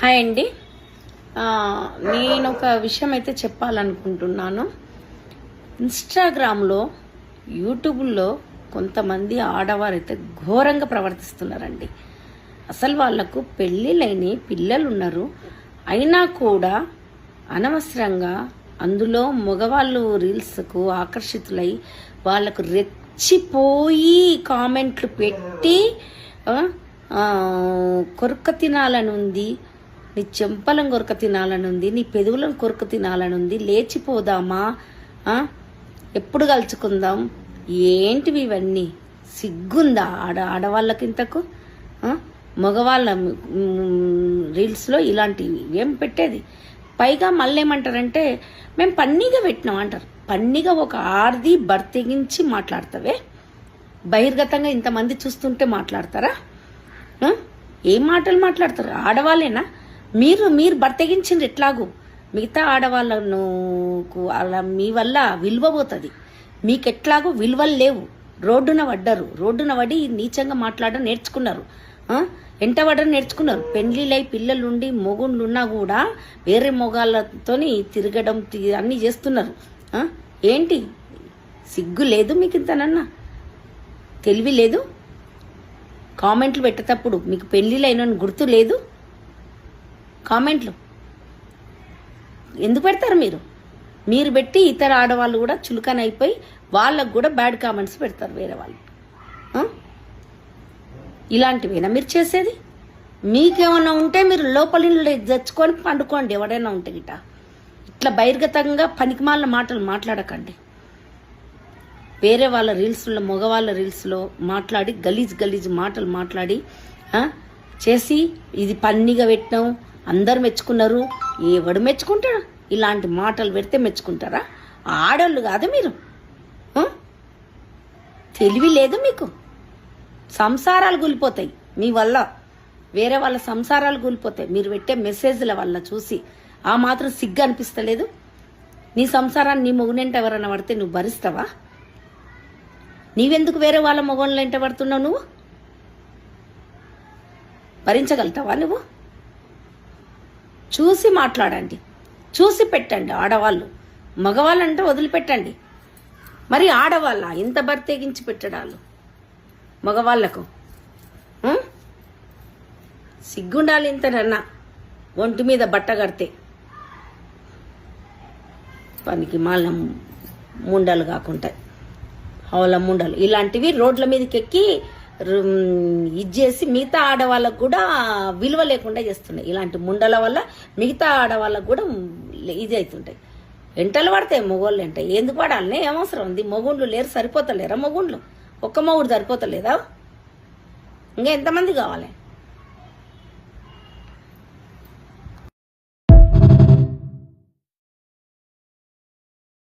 Hi అండి. నేను ఒక విషయం అయితే చెప్పాలనుకుంటున్నాను. ఇన్స్టాగ్రామ్లో, యూట్యూబ్లో కొంతమంది ఆడవారు అయితే ఘోరంగా ప్రవర్తిస్తున్నారండి. అసలు వాళ్లకు పెళ్ళిళ్ళని పిల్లలు ఉన్నారు, అయినా కూడా అనవసరంగా అందులో మగవాళ్ళు రీల్స్కు ఆకర్షితులై వాళ్ళకు రెచ్చిపోయి కామెంట్లు పెట్టి కొరక తినాలనుంది, నీ చెంపలను కొరక తినాలనుంది, నీ పెదవులను కొరక తినాలనుంది, లేచిపోదామా, ఎప్పుడు కలుసుకుందాం, ఏంటివి ఇవన్నీ? సిగ్గుందా ఆడవాళ్ళకింతకు? మగవాళ్ళ రీల్స్లో ఇలాంటివి ఏం పెట్టేది? పైగా మళ్ళీ ఏమంటారంటే మేము పన్నీగా పెట్టినాం అంటారు. పన్నీగా ఒక ఆర్ది బర్తెగించి మాట్లాడతావే, బహిర్గతంగా ఇంతమంది చూస్తుంటే మాట్లాడతారా? ఏం మాటలు మాట్లాడతారు? ఆడవాళ్ళేనా మీరు బర్తెగించిండ్రు ఎట్లాగూ. మిగతా ఆడవాళ్ళను అలా మీ వల్ల విలువ పోతుంది. మీకెట్లాగో విలువలు లేవు. రోడ్డున పడి నీచంగా మాట్లాడడం నేర్చుకున్నారు, ఎంటబడడం నేర్చుకున్నారు. పెళ్లిళ్ళై పిల్లలుండి మొగుళ్ళున్నా కూడా వేరే మొగాళ్ళతోని తిరగడం అన్నీ చేస్తున్నారు. ఏంటి సిగ్గు లేదు మీకు? ఇంతనన్నా తెలివి లేదు? కామెంట్లు పెట్టేటప్పుడు మీకు పెళ్లిళ్ళైన గుర్తు లేదు? కామెంట్లు ఎందుకు పెడతారు? మీరు పెట్టి ఇతర ఆడవాళ్ళు కూడా చులకనైపోయి వాళ్ళకు కూడా బ్యాడ్ కామెంట్స్ పెడతారు వేరే వాళ్ళు. ఇలాంటివేనా మీరు చేసేది? మీకేమన్నా ఉంటే మీరు లోపలి తెచ్చుకొని పండుకోండి. ఎవరైనా ఉంటే గిట ఇట్లా బహిర్గతంగా పనికిమాలిన మాటలు మాట్లాడకండి. వేరే వాళ్ళ రీల్స్లో, మగవాళ్ళ రీల్స్లో మాట్లాడి గలీజ్ మాటలు మాట్లాడి చేసి ఇది పన్నీగా పెట్టినాం, అందరు మెచ్చుకున్నారు. ఎవడు మెచ్చుకుంటాడు? ఇలాంటి మాటలు పెడితే మెచ్చుకుంటారా? ఆడోళ్ళు కాదు మీరు? తెలివి లేదు మీకు? సంసారాలు కూలిపోతాయి మీ వల్ల, వేరే వాళ్ళ సంసారాలు కూలిపోతాయి మీరు పెట్టే మెసేజ్ల వల్ల. చూసి ఆ మాత్రం సిగ్గు అనిపిస్తలేదు? నీ సంసారాన్ని నీ మొగునెంట ఎవరైనా పడితే నువ్వు భరిస్తావా? నీవెందుకు వేరే వాళ్ళ మొగోళ్ళ వెంట పడుతున్నావు? నువ్వు భరించగలుగుతావా? నువ్వు చూసి మాట్లాడండి, చూసి పెట్టండి. ఆడవాళ్ళు, మగవాళ్ళంటే వదిలిపెట్టండి. మరి ఆడవాళ్ళ ఇంత బర్తెగించి పెట్టడాలు మగవాళ్లకు? సిగ్గుండాలి ఇంతనన్నా. ఒంటి మీద బట్ట కడితే పనికి మాల ముండలు కాకుండా హౌల ముండలు ఇలాంటివి రోడ్ల మీదకి ఎక్కి ఇచ్చేసి మిగతా ఆడవాళ్ళకు కూడా విలువ లేకుండా చేస్తున్నాయి. ఇలాంటి ముండల వల్ల మిగతా ఆడవాళ్ళకు కూడా ఇది అవుతుంటాయి. ఎంటలు పడతాయి మొగోళ్ళు. ఎంట ఎందుకు పడాలనే ఏమవసరం ఉంది? మొగుండ్లు లేరు, సరిపోతలేరా? మొగుండ్లు ఒక్క మొగుడు సరిపోతలేదా? ఇంకా ఎంతమంది కావాలి?